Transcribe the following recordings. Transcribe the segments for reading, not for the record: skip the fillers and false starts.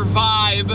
Vibe.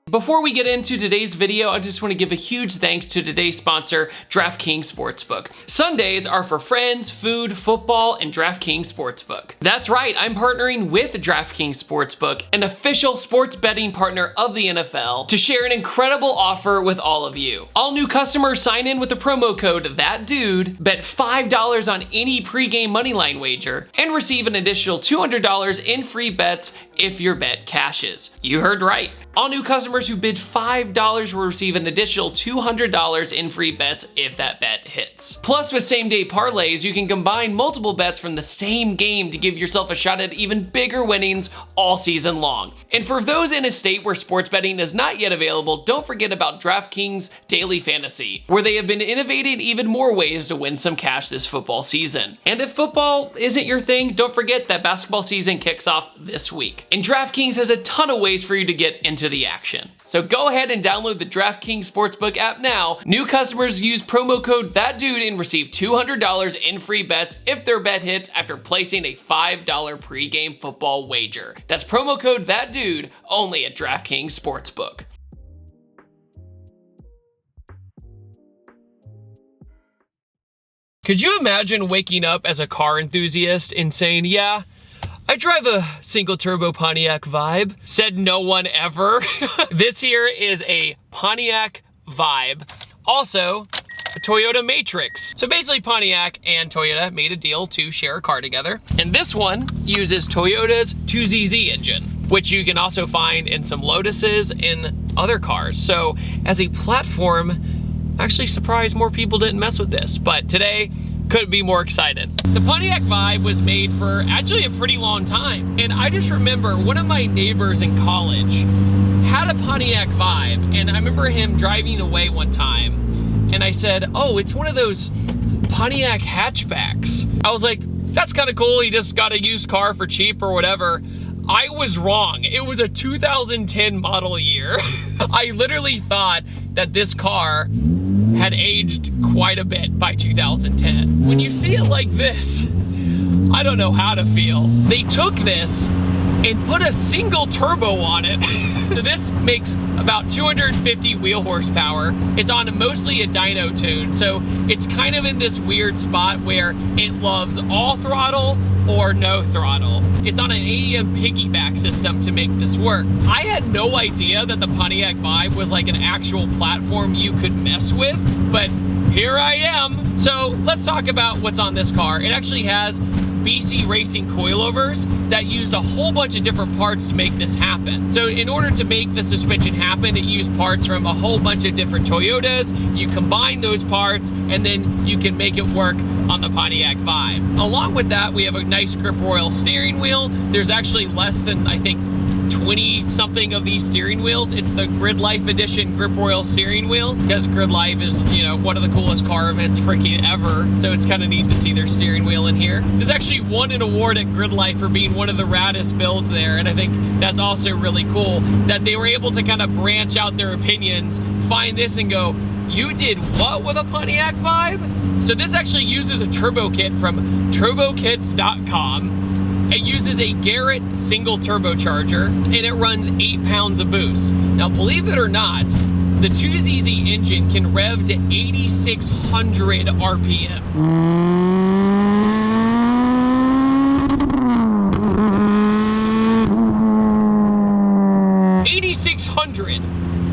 Before we get into today's video, I just want to give a huge thanks to today's sponsor, DraftKings Sportsbook. Sundays are for friends, food, football, and DraftKings Sportsbook. That's right, I'm partnering with DraftKings Sportsbook, an official sports betting partner of the NFL, to share an incredible offer with all of you. All new customers sign in with the promo code ThatDude, bet $5 on any pregame moneyline wager, and receive an additional $200 in free bets if your bet cashes. You heard right. All new customers who bid $5 will receive an additional $200 in free bets if that bet hits. Plus, with same-day parlays, you can combine multiple bets from the same game to give yourself a shot at even bigger winnings all season long. And for those in a state where sports betting is not yet available, don't forget about DraftKings Daily Fantasy, where they have been innovating even more ways to win some cash this football season. And if football isn't your thing, don't forget that basketball season kicks off this week. And DraftKings has a ton of ways for you to get into the action. So go ahead and download the DraftKings Sportsbook app now. New customers use promo code ThatDude and receive $200 in free bets if their bet hits after placing a $5 pregame football wager. That's promo code ThatDude only at DraftKings Sportsbook. Could you imagine waking up as a car enthusiast and saying, yeah, I drive a single turbo Pontiac Vibe? Said no one ever. This here is a Pontiac Vibe. Also, a Toyota Matrix. So basically Pontiac and Toyota made a deal to share a car together. And this one uses Toyota's 2ZZ engine, which you can also find in some Lotuses and other cars. So as a platform, I'm actually surprised more people didn't mess with this, but today, couldn't be more excited. The Pontiac Vibe was made for actually a pretty long time. And I just remember one of my neighbors in college had a Pontiac Vibe, and I remember him driving away one time, and I said, oh, it's one of those Pontiac hatchbacks. I was like, that's kind of cool, he just got a used car for cheap or whatever. I was wrong. It was a 2010 model year. I literally thought that this car had aged quite a bit by 2010. When you see it like this, I don't know how to feel. They took this and put a single turbo on it. This makes about 250 wheel horsepower. It's on mostly a dyno tune, so it's kind of in this weird spot where it loves all throttle or no throttle. It's on an AEM piggyback system to make this work. I had no idea that the Pontiac Vibe was like an actual platform you could mess with, but here I am. So let's talk about what's on this car. It actually has BC Racing coilovers that used a whole bunch of different parts to make this happen. So in order to make the suspension happen, it used parts from a whole bunch of different Toyotas. You combine those parts and then you can make it work on the Pontiac Vibe. Along with that, we have a nice Grip Royal steering wheel. There's actually less than, I think, 20 something of these steering wheels. It's the Grid Life Edition Grip Royal steering wheel, because Grid Life is, you know, one of the coolest car events freaking ever. So it's kind of neat to see their steering wheel in here. There's actually won an award at Grid Life for being one of the raddest builds there. And I think that's also really cool that they were able to kind of branch out their opinions, find this and go, you did what with a Pontiac Vibe? So this actually uses a turbo kit from turbokits.com. It uses a Garrett single turbocharger, and it runs 8 pounds of boost. Now, believe it or not, the 2ZZ engine can rev to 8,600 RPM.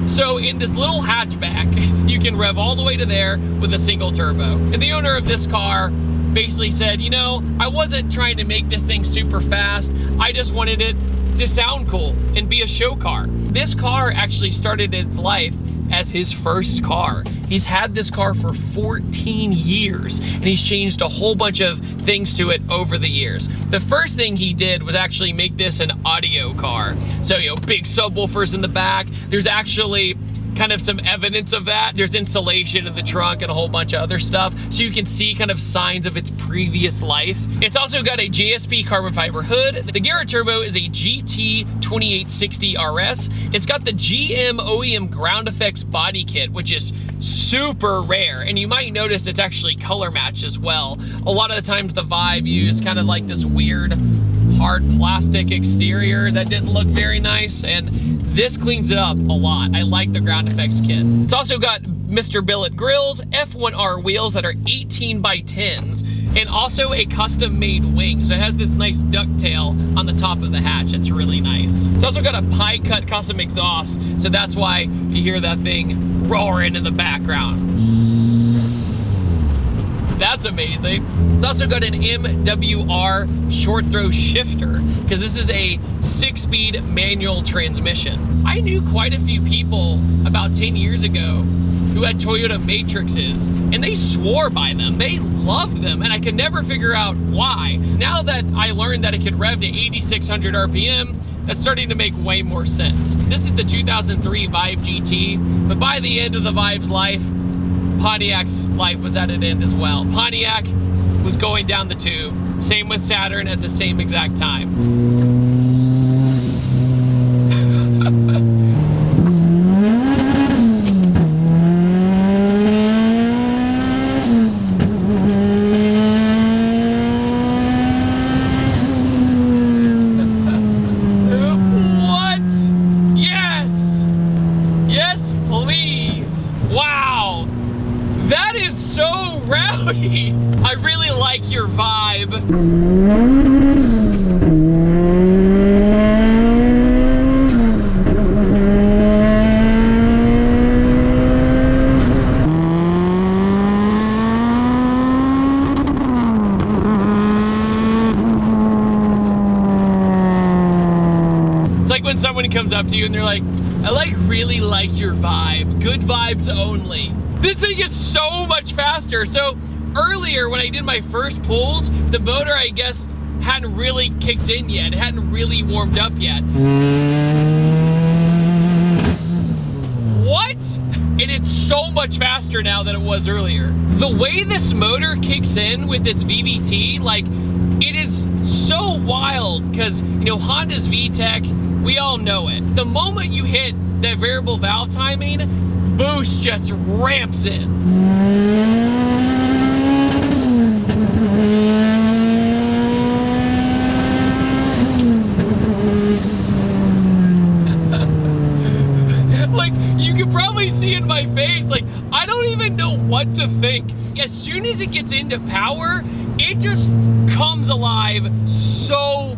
So in this little hatchback, you can rev all the way to there with a single turbo. And the owner of this car basically said, you know, I wasn't trying to make this thing super fast. I just wanted it to sound cool and be a show car. This car actually started its life as his first car. He's had this car for 14 years and he's changed a whole bunch of things to it over the years. The first thing he did was actually make this an audio car. So, you know, big subwoofers in the back. There's actually kind of some evidence of that. There's insulation in the trunk and a whole bunch of other stuff, so you can see kind of signs of its previous life. It's also got a GSP carbon fiber hood. The Garrett Turbo is a GT 2860 RS. It's got the GM OEM ground effects body kit, which is super rare, and you might notice it's actually color matched as well. A lot of the times the Vibe used kind of like this weird hard plastic exterior that didn't look very nice, and this cleans it up a lot. I like the ground effects kit. It's also got Mr. Billet grills, F1R wheels that are 18 by 10s, and also a custom made wing. So it has this nice ducktail on the top of the hatch. It's really nice. It's also got a pie cut custom exhaust, so that's why you hear that thing roaring in the background. That's amazing. It's also got an MWR short throw shifter, because this is a 6-speed manual transmission. I knew quite a few people about 10 years ago who had Toyota Matrixes, and they swore by them. They loved them, and I could never figure out why. Now that I learned that it could rev to 8,600 RPM, that's starting to make way more sense. This is the 2003 Vibe GT, but by the end of the Vibe's life, Pontiac's life was at an end as well. Pontiac was going down the tube. Same with Saturn at the same exact time. I really like your Vibe. It's like when someone comes up to you and they're like, I really like your Vibe. Good vibes only. This thing is so much faster. So earlier when I did my first pulls, the motor, I guess, hadn't really kicked in yet. It hadn't really warmed up yet. What? And it's so much faster now than it was earlier. The way this motor kicks in with its VVT, like, it is so wild, because, you know, Honda's VTEC, we all know it. The moment you hit that variable valve timing, boost just ramps in. Like, you can probably see in my face, like, I don't even know what to think. As soon as it gets into power, it just comes alive so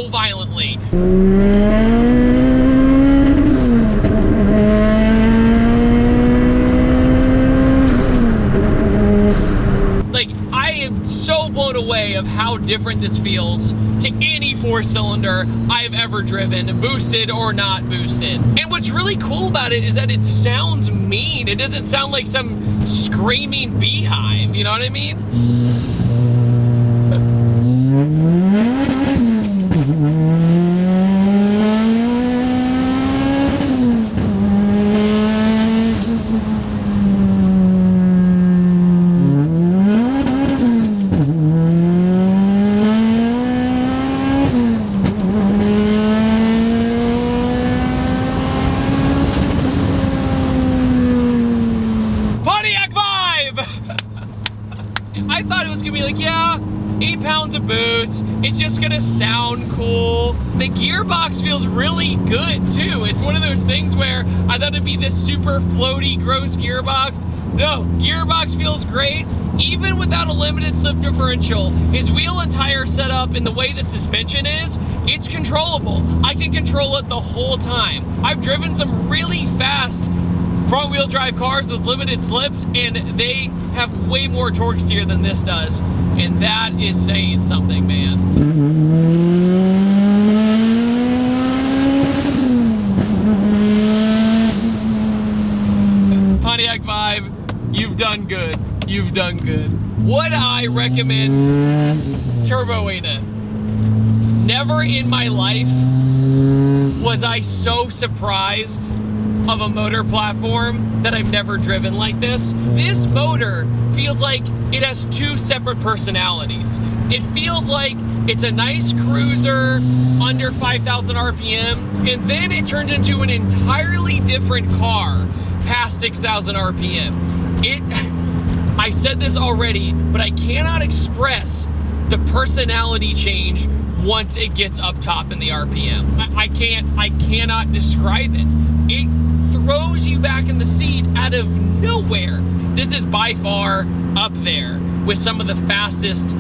violently. Like, I am so blown away of how different this feels to any 4-cylinder I've ever driven, boosted or not boosted. And what's really cool about it is that it sounds mean. It doesn't sound like some screaming beehive, you know what I mean? I thought it was gonna be like, yeah, 8 pounds of boost, it's just gonna sound cool. The gearbox feels really good too. It's one of those things where I thought it'd be this super floaty, gross gearbox. No, gearbox feels great, even without a limited slip differential. His wheel and tire setup and the way the suspension is, it's controllable. I can control it the whole time. I've driven some really fast front wheel drive cars with limited slips, and they have way more torque steer than this does, and that is saying something, man. Vibe, you've done good. You've done good. Would I recommend turboing it? Never in my life was I so surprised of a motor platform that I've never driven like this. This motor feels like it has two separate personalities. It feels like it's a nice cruiser under 5,000 RPM, and then it turns into an entirely different car past 6,000 RPM. I said this already, but I cannot express the personality change once it gets up top in the RPM. I cannot describe it. It throws you back in the seat out of nowhere. This is by far up there with some of the fastest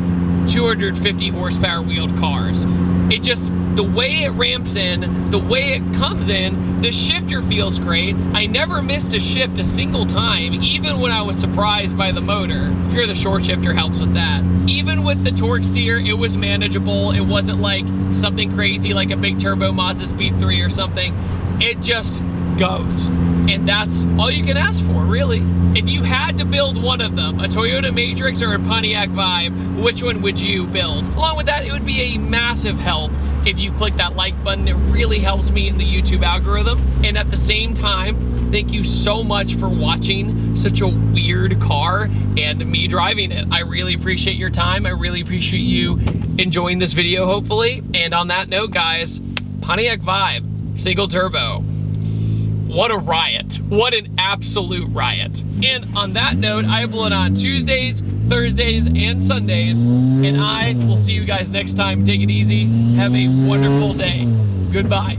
250 horsepower wheeled cars. It just, the way it ramps in, the way it comes in, the shifter feels great. I never missed a shift a single time, even when I was surprised by the motor. I'm sure the short shifter helps with that. Even with the torque steer, it was manageable. It wasn't like something crazy like a big turbo Mazda Speed 3 or something. It just goes. And that's all you can ask for, really. If you had to build one of them, a Toyota Matrix or a Pontiac Vibe, which one would you build? Along with that, it would be a massive help if you click that like button. It really helps me in the YouTube algorithm. And at the same time, thank you so much for watching such a weird car and me driving it. I really appreciate your time. I really appreciate you enjoying this video, hopefully. And on that note, guys, Pontiac Vibe, single turbo. What a riot. What an absolute riot. And on that note, I upload on Tuesdays, Thursdays, and Sundays. And I will see you guys next time. Take it easy. Have a wonderful day. Goodbye.